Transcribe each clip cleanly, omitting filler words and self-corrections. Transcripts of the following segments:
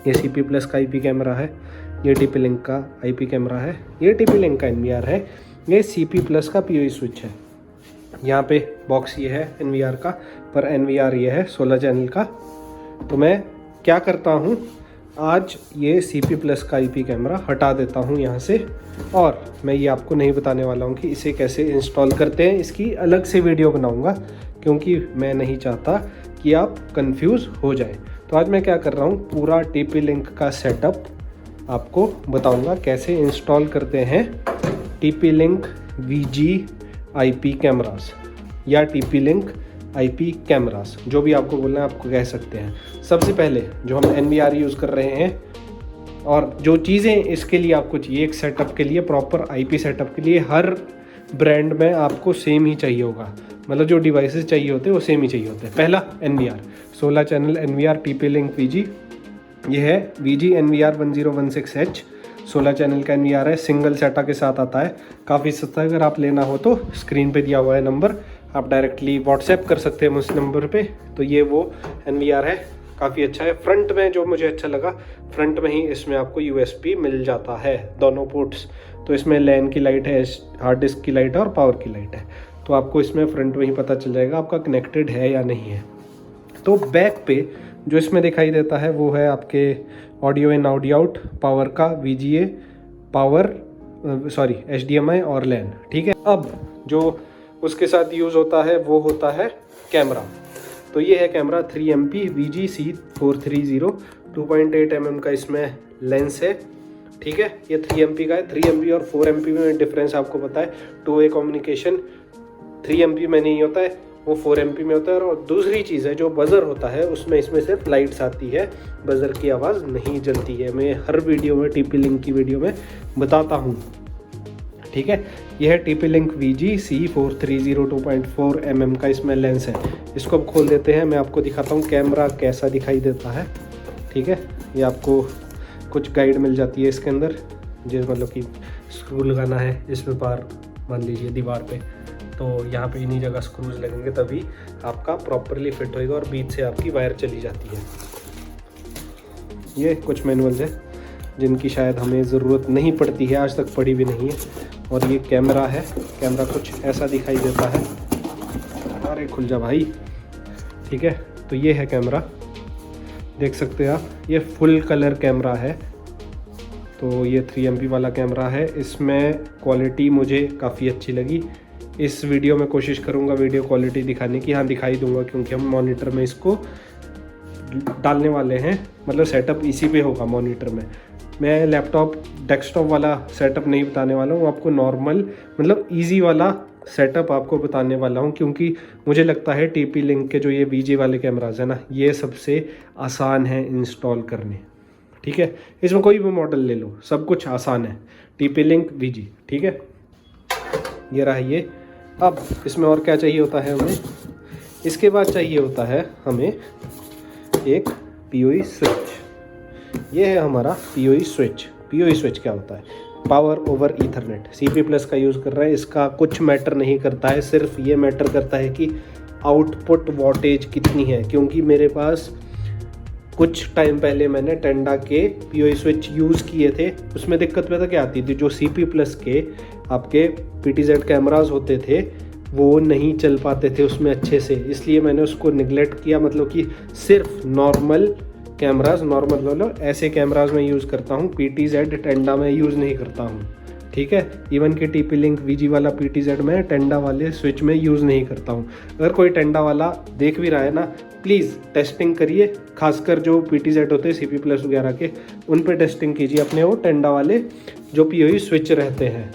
ये CP plus का IP camera है, ये TP लिंक का IP कैमरा है, ये TP लिंक का NVR है, ये CP प्लस का PoE स्विच है। यहाँ पे बॉक्स ये है NVR का, पर NVR ये है 16 चैनल का। तो मैं क्या करता हूँ, आज ये CP प्लस का IP कैमरा हटा देता हूँ यहाँ से, और मैं ये आपको नहीं बताने वाला हूँ कि इसे कैसे इंस्टॉल करते हैं। इसकी अलग से वीडियो बनाऊँगा, क्योंकि मैं नहीं चाहता कि आप कंफ्यूज हो जाए। तो आज मैं क्या कर रहा हूँ, पूरा TP लिंक का सेटअप आपको बताऊँगा कैसे इंस्टॉल करते हैं TP link VG IP cameras या TP लिंक IP कैमरास, जो भी आपको बोलना है आपको कह सकते हैं। सबसे पहले जो हम NVR यूज़ कर रहे हैं और जो चीज़ें इसके लिए आपको चाहिए, एक सेटअप के लिए, प्रॉपर IP सेटअप के लिए हर ब्रांड में आपको सेम ही चाहिए होगा, मतलब जो डिवाइसेस चाहिए होते हैं वो सेम ही चाहिए होते हैं। पहला NVR 16 channel NVR TP link VG, ये है VG NVR 1016H 16 चैनल का NVR है, सिंगल सेटा के साथ आता है, काफ़ी सस्ता है। अगर आप लेना हो तो स्क्रीन पे दिया हुआ है नंबर, आप डायरेक्टली व्हाट्सएप कर सकते हैं उस नंबर पे। तो ये वो NVR है, काफ़ी अच्छा है। फ्रंट में जो मुझे अच्छा लगा, फ्रंट में ही इसमें आपको USB मिल जाता है, दोनों पोर्ट्स। तो इसमें लैन की लाइट है, हार्ड डिस्क की लाइट है और पावर की लाइट है। तो आपको इसमें फ्रंट में ही पता चल जाएगा आपका कनेक्टेड है या नहीं है। तो बैक पे जो इसमें दिखाई देता है वो है आपके audio in audio out, power का VGA, पावर HDMI और लैन, ठीक है। अब जो उसके साथ यूज़ होता है वो होता है कैमरा। तो ये है camera 3MP VG C430, 2.8 mm का इसमें लेंस है, ठीक है। ये 3MP का है। 3MP और 4MP में डिफरेंस आपको पता है, 2-way कम्युनिकेशन 3MP में नहीं होता है, वो 4MP में होता है। और दूसरी चीज़ है जो बज़र होता है, उसमें इसमें सिर्फ लाइट्स आती है, बज़र की आवाज़ नहीं जलती है। मैं हर वीडियो में TP लिंक की वीडियो में बताता हूँ, ठीक है। यह है TP link VG C430, 2.4 mm का इसमें लेंस है। इसको अब खोल देते हैं, मैं आपको दिखाता हूँ कैमरा कैसा दिखाई देता है, ठीक है। ये आपको कुछ गाइड मिल जाती है इसके अंदर, जिस मतलब कि स्क्रू लगाना है इसमें पार, मान लीजिए दीवार पे, तो यहाँ पे इन्हीं जगह स्क्रूज लगेंगे तभी आपका प्रॉपरली फिट होएगा, और बीच से आपकी वायर चली जाती है। ये कुछ मैनुअल्स है जिनकी शायद हमें ज़रूरत नहीं पड़ती है, आज तक पड़ी भी नहीं है। और ये कैमरा है, कैमरा कुछ ऐसा दिखाई देता है। अरे खुल जा भाई, ठीक है। तो ये है कैमरा, देख सकते हैं आप, ये फुल कलर कैमरा है। तो ये 3MP वाला कैमरा है, इसमें क्वालिटी मुझे काफ़ी अच्छी लगी। इस वीडियो में कोशिश करूँगा वीडियो क्वालिटी दिखाने की, हाँ दिखाई दूंगा, क्योंकि हम मॉनिटर में इसको डालने वाले हैं, मतलब सेटअप इसी पे होगा मॉनिटर में। मैं लैपटॉप डेस्कटॉप वाला सेटअप नहीं बताने वाला हूँ आपको, नॉर्मल मतलब इजी वाला सेटअप आपको बताने वाला हूँ, क्योंकि मुझे लगता है TP लिंक के जो ये VG वाले कैमराज है ना, ये सबसे आसान है इंस्टॉल करने, ठीक है। इसमें कोई भी मॉडल ले लो, सब कुछ आसान है, TP लिंक VG, ठीक है। ये रहा ये। अब इसमें और क्या चाहिए होता है हमें, इसके बाद चाहिए होता है हमें एक PoE स्विच। ये है हमारा PoE स्विच। PoE स्विच क्या होता है, power over Ethernet. CP plus का यूज़ कर रहे हैं, इसका कुछ मैटर नहीं करता है, सिर्फ ये मैटर करता है कि आउटपुट वोल्टेज कितनी है। क्योंकि मेरे पास कुछ टाइम पहले मैंने टेंडा के PoE स्विच यूज़ किए थे, उसमें दिक्कत पता क्या आती थी, जो CP प्लस के आपके PTZ कैमराज होते थे वो नहीं चल पाते थे उसमें अच्छे से, इसलिए मैंने उसको निगलेक्ट किया। मतलब कि सिर्फ नॉर्मल कैमराज, नॉर्मल वाला ऐसे कैमराज में यूज़ करता हूँ, PTZ टेंडा में यूज़ नहीं करता हूँ, ठीक है। इवन कि TP लिंक VG वाला PTZ में टेंडा वाले स्विच में यूज़ नहीं करता हूँ। अगर कोई टेंडा वाला देख भी रहा है ना, प्लीज़ टेस्टिंग करिए, खासकर जो PTZ होते हैं CP प्लस वगैरह के, उन पे टेस्टिंग कीजिए अपने वो टेंडा वाले जो PoE स्विच रहते हैं।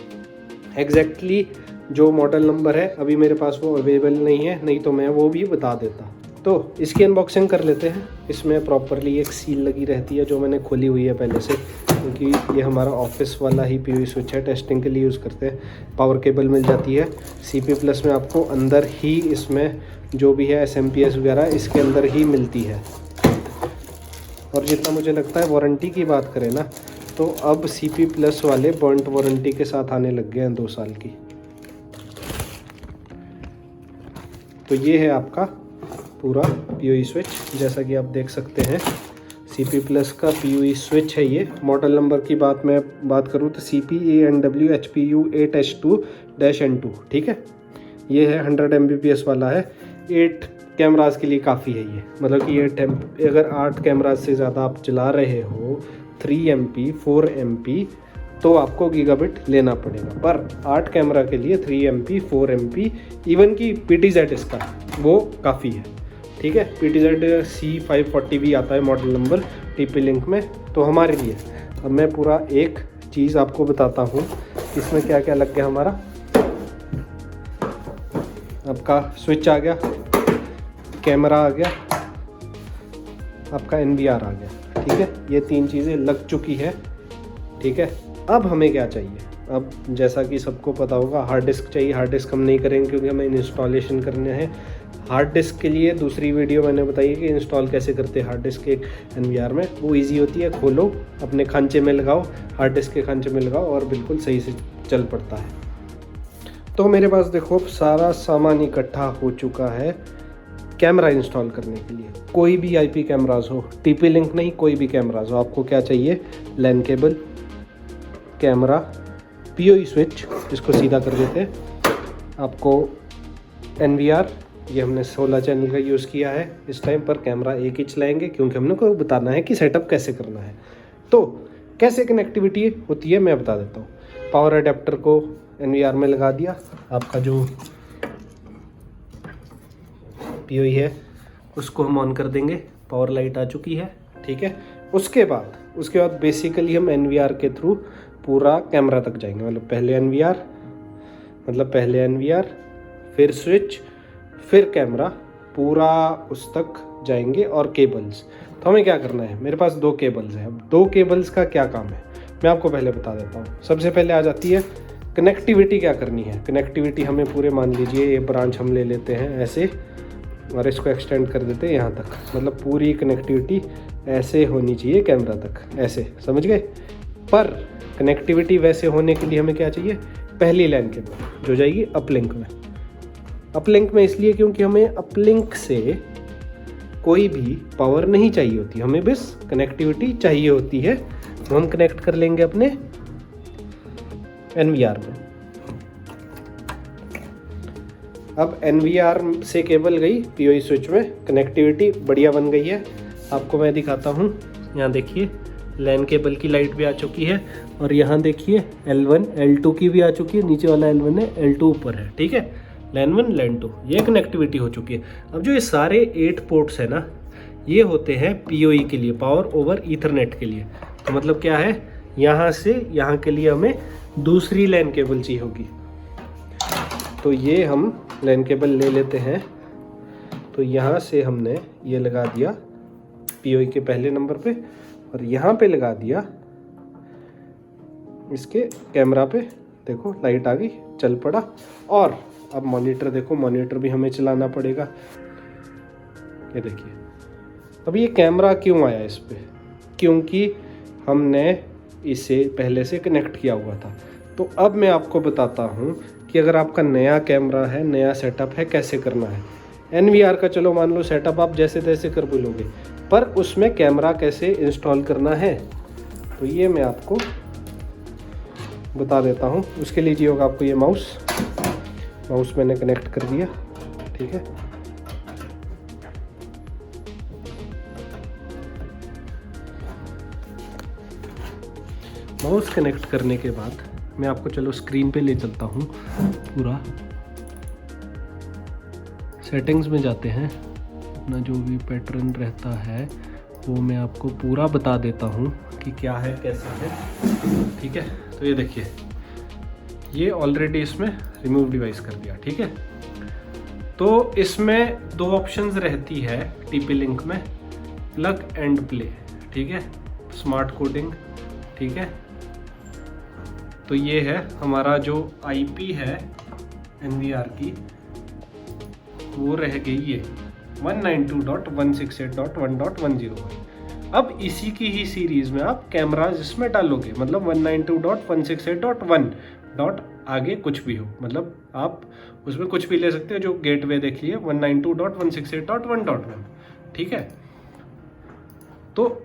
एग्जैक्टली जो मॉडल नंबर है अभी मेरे पास वो अवेलेबल नहीं है, नहीं तो मैं वो भी बता देता। तो इसकी अनबॉक्सिंग कर लेते हैं। इसमें प्रॉपरली एक सील लगी रहती है जो मैंने खोली हुई है पहले से, क्योंकि ये हमारा ऑफिस वाला ही PoE स्विच है, टेस्टिंग के लिए यूज़ करते हैं। पावर केबल मिल जाती है। CP प्लस में आपको अंदर ही इसमें जो भी है SMPS वगैरह इसके अंदर ही मिलती है। और जितना मुझे लगता है वारंटी की बात करें ना, तो अब CP प्लस वाले बर्न्ट वारंटी के साथ आने लग गए हैं 2 साल की। तो ये है आपका पूरा PoE स्विच, जैसा कि आप देख सकते हैं CP प्लस का PoE स्विच है ये। मॉडल नंबर की मैं बात करूँ तो CP-ANW-HPU 8H2-N2, ठीक है। ये है 100 Mbps वाला है। 8 कैमराज के लिए काफ़ी है ये, मतलब कि अगर 8 कैमराज से ज़्यादा आप चला रहे हो 3 MP 4 MP तो आपको गीगाबिट लेना पड़ेगा, पर 8 कैमरा के लिए 3 MP 4 MP इवन की PTZ इसका वो काफ़ी है, ठीक है। PTZ C540 भी आता है मॉडल नंबर TP-Link में, तो हमारे लिए। अब मैं पूरा एक चीज़ आपको बताता हूँ इसमें क्या क्या लग गया हमारा। आपका स्विच आ गया, कैमरा आ गया, आपका NVR आ गया, ठीक है। ये 3 चीज़ें लग चुकी है, ठीक है। अब हमें क्या चाहिए, अब जैसा कि सबको पता होगा हार्ड डिस्क चाहिए। हार्ड डिस्क हम नहीं करेंगे क्योंकि हमें इंस्टॉलेशन करने हैं। हार्ड डिस्क के लिए दूसरी वीडियो मैंने बताई है कि इंस्टॉल कैसे करते हैं हार्ड डिस्क एक NVR में। वो इजी होती है, खोलो अपने खांचे में लगाओ, हार्ड डिस्क के खांचे में लगाओ और बिल्कुल सही से चल पड़ता है। तो मेरे पास देखो सारा सामान इकट्ठा हो चुका है कैमरा इंस्टॉल करने के लिए। कोई भी IP कैमराज हो, TP-Link नहीं, कोई भी कैमराज हो, आपको क्या चाहिए, LAN cable, camera, PoE switch जिसको सीधा कर देते हैं, आपको NVR, ये हमने 16 चैनल का यूज़ किया है इस टाइम पर। कैमरा एक ही चलाएंगे क्योंकि हमने को बताना है कि सेटअप कैसे करना है। तो कैसे कनेक्टिविटी होती है मैं बता देता हूँ। पावर अडेप्टर को NVR में लगा दिया, आपका जो PoE है उसको हम ऑन कर देंगे, पावर लाइट आ चुकी है, ठीक है। उसके बाद बेसिकली हम NVR के थ्रू पूरा कैमरा तक जाएंगे, मतलब पहले NVR फिर स्विच फिर कैमरा, पूरा उस तक जाएंगे। और केबल्स, तो हमें क्या करना है, मेरे पास 2 केबल्स हैं। अब 2 केबल्स का क्या काम है मैं आपको पहले बता देता हूँ। सबसे पहले आ जाती है कनेक्टिविटी क्या करनी है। कनेक्टिविटी हमें पूरे, मान लीजिए ये ब्रांच हम ले लेते हैं ऐसे और इसको एक्सटेंड कर देते हैं यहाँ तक, मतलब पूरी कनेक्टिविटी ऐसे होनी चाहिए कैमरा तक, ऐसे, समझ गए। पर कनेक्टिविटी वैसे होने के लिए हमें क्या चाहिए, पहली लाइन केबल जो जाएगी अपलिंक में। अपलिंक में इसलिए क्योंकि हमें अपलिंक से कोई भी पावर नहीं चाहिए होती, हमें बस कनेक्टिविटी चाहिए होती है। तो हम कनेक्ट कर लेंगे अपने NVR में। अब NVR से केबल गई PoE स्विच में, कनेक्टिविटी बढ़िया बन गई है। आपको मैं दिखाता हूँ, यहाँ देखिए लैन केबल की लाइट भी आ चुकी है और यहाँ देखिए L1 L2 की भी आ चुकी है। नीचे वाला L1 है, L2 ऊपर है, ठीक है। लैन 1 लैन 2 ये कनेक्टिविटी हो चुकी है। अब जो ये सारे 8 पोर्ट्स है ना, ये होते हैं PoE के लिए, पावर ओवर ईथरनेट के लिए। तो मतलब क्या है, यहाँ से यहाँ के लिए हमें दूसरी लैन केबल चाहिए होगी। तो ये हम लैन केबल ले लेते हैं। तो यहाँ से हमने ये लगा दिया PoE के पहले नंबर पे और यहाँ पे लगा दिया इसके कैमरा पे। देखो लाइट आ गई, चल पड़ा। और अब मॉनिटर देखो, मॉनिटर भी हमें चलाना पड़ेगा। ये देखिए, अब ये कैमरा क्यों आया इस पे, क्योंकि हमने इसे पहले से कनेक्ट किया हुआ था। तो अब मैं आपको बताता हूँ कि अगर आपका नया कैमरा है, नया सेटअप है, कैसे करना है। NVR का चलो मान लो सेटअप आप जैसे तैसे कर बोलोगे, पर उसमें कैमरा कैसे इंस्टॉल करना है तो ये मैं आपको बता देता हूँ। उसके लिए चाहिए होगा आपको ये माउस मैंने कनेक्ट कर दिया, ठीक है। माउस कनेक्ट करने के बाद मैं आपको चलो स्क्रीन पे ले चलता हूँ। पूरा सेटिंग्स में जाते हैं, अपना जो भी पैटर्न रहता है वो मैं आपको पूरा बता देता हूँ कि क्या है कैसा है, ठीक है। तो ये देखिए, ये ऑलरेडी इसमें रिमूव डिवाइस कर दिया, ठीक है। तो इसमें 2 ऑप्शंस रहती है TP-Link में, प्लग एंड प्ले, ठीक है, स्मार्ट कोडिंग, ठीक है। तो ये है हमारा जो IP है NVR की, वो रह गई ये 192.168.1.101। अब इसी की ही सीरीज में आप कैमराज इसमें डालोगे, मतलब 192.168.1. आगे कुछ भी हो, मतलब आप उसमें कुछ भी ले सकते हो। जो गेटवे देख लिए 192.168.1.1, ठीक है। तो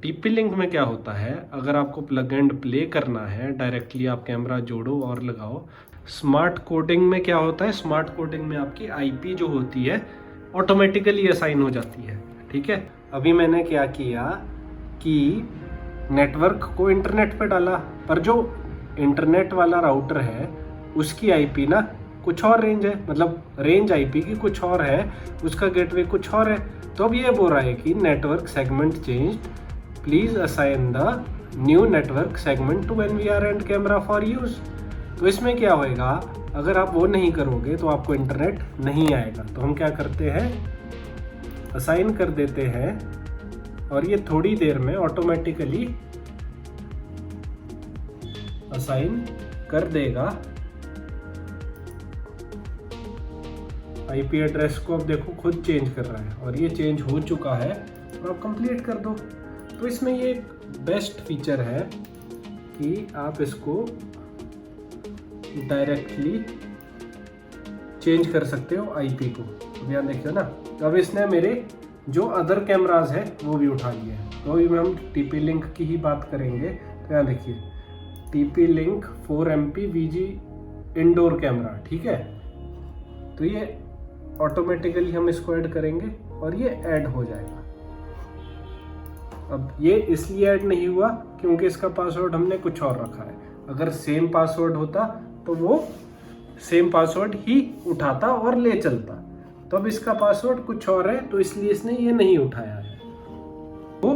TP लिंक में क्या होता है, अगर आपको प्लग एंड प्ले करना है डायरेक्टली आप कैमरा जोड़ो और लगाओ। स्मार्ट कोडिंग में क्या होता है, स्मार्ट कोडिंग में आपकी IP जो होती है ऑटोमेटिकली असाइन हो जाती है। ठीक है, अभी मैंने क्या किया कि नेटवर्क को इंटरनेट पे डाला, पर जो इंटरनेट वाला राउटर है उसकी IP ना कुछ और रेंज है, मतलब रेंज IP की कुछ और है, उसका गेटवे कुछ और है। तो अब ये बोल रहा है कि network segment changed, please assign the new network segment to NVR and camera for use. तो इसमें क्या होएगा, अगर आप वो नहीं करोगे तो आपको इंटरनेट नहीं आएगा। तो हम क्या करते हैं, असाइन कर देते हैं और ये थोड़ी देर में ऑटोमेटिकली असाइन कर देगा IP एड्रेस को। अब देखो खुद चेंज कर रहा है और ये चेंज हो चुका है, तो आप कंप्लीट कर दो। तो इसमें ये बेस्ट फीचर है कि आप इसको डायरेक्टली चेंज कर सकते हो IP को। तो यहाँ देखियो ना, अब इसने मेरे जो अदर कैमराज है वो भी उठा लिए हैं। तो अभी हम TP लिंक की ही बात करेंगे। तो यहाँ देखिए TP link 4MP VG indoor camera, ठीक है। तो ये ऑटोमेटिकली हम इसको ऐड करेंगे और ये ऐड हो जाएगा। अब ये इसलिए ऐड नहीं हुआ क्योंकि इसका पासवर्ड हमने कुछ और रखा है। अगर सेम पासवर्ड होता तो वो सेम पासवर्ड ही उठाता और ले चलता। तो अब इसका पासवर्ड कुछ और है, तो इसलिए इसने ये नहीं उठाया है। तो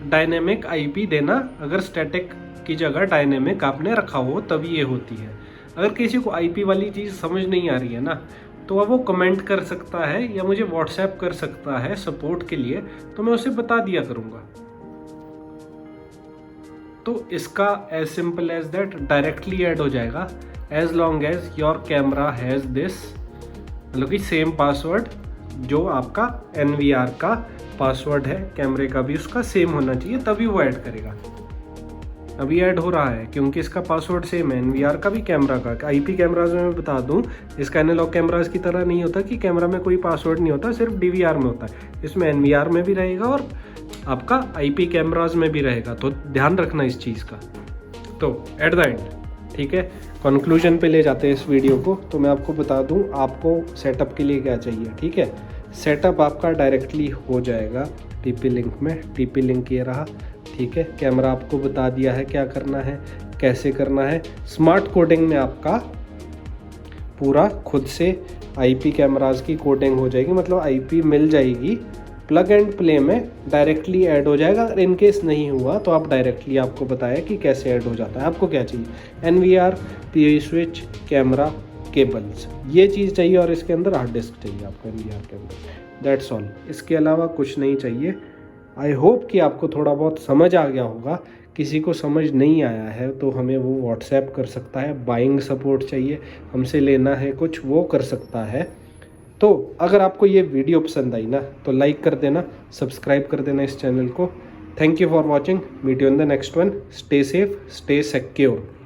डायनेमिक IP देना, अगर स्टैटिक की जगह डायनेमिक आपने रखा हो तभी ये होती है। अगर किसी को IP वाली चीज़ समझ नहीं आ रही है ना, तो अब वो कमेंट कर सकता है या मुझे व्हाट्सएप कर सकता है सपोर्ट के लिए, तो मैं उसे बता दिया करूँगा। तो इसका as simple as that directly add हो जाएगा, as long as your camera has this, मतलब कि सेम पासवर्ड जो आपका NVR का पासवर्ड है, कैमरे का भी उसका सेम होना चाहिए, तभी वो ऐड करेगा। अभी ऐड हो रहा है क्योंकि इसका पासवर्ड सेम है, NVR का भी कैमरा का। IP कैमराज में मैं बता दूं, इसका एनालॉग कैमराज की तरह नहीं होता कि कैमरा में कोई पासवर्ड नहीं होता, सिर्फ DVR में होता है। इसमें NVR में भी रहेगा और आपका IP कैमराज में भी रहेगा, तो ध्यान रखना इस चीज़ का। तो एट द एंड, ठीक है, कंक्लूजन पे ले जाते हैं इस वीडियो को। तो मैं आपको बता दूं आपको सेटअप के लिए क्या चाहिए। ठीक है, सेटअप आपका डायरेक्टली हो जाएगा TP लिंक में। TP लिंक ये रहा, ठीक है। कैमरा आपको बता दिया है क्या करना है, कैसे करना है। स्मार्ट कोडिंग में आपका पूरा खुद से IP कैमराज की कोडिंग हो जाएगी, मतलब IP मिल जाएगी। प्लग एंड प्ले में डायरेक्टली ऐड हो जाएगा। अगर इन केस नहीं हुआ तो आप डायरेक्टली आपको बताया कि कैसे ऐड हो जाता है। आपको क्या चाहिए, NVR, PI switch, camera, cables, ये चीज़ चाहिए और इसके अंदर हार्ड डिस्क चाहिए आपको NVR के अंदर। दैट्स ऑल, इसके अलावा कुछ नहीं चाहिए। आई होप कि आपको थोड़ा बहुत समझ आ गया होगा। किसी को समझ नहीं आया है तो हमें वो व्हाट्सएप कर सकता है। बाइंग सपोर्ट चाहिए, हमसे लेना है कुछ, वो कर सकता है। तो अगर आपको ये वीडियो पसंद आई ना तो लाइक कर देना, सब्सक्राइब कर देना इस चैनल को। Thank you for watching, meet you in the next one. Stay safe, stay secure.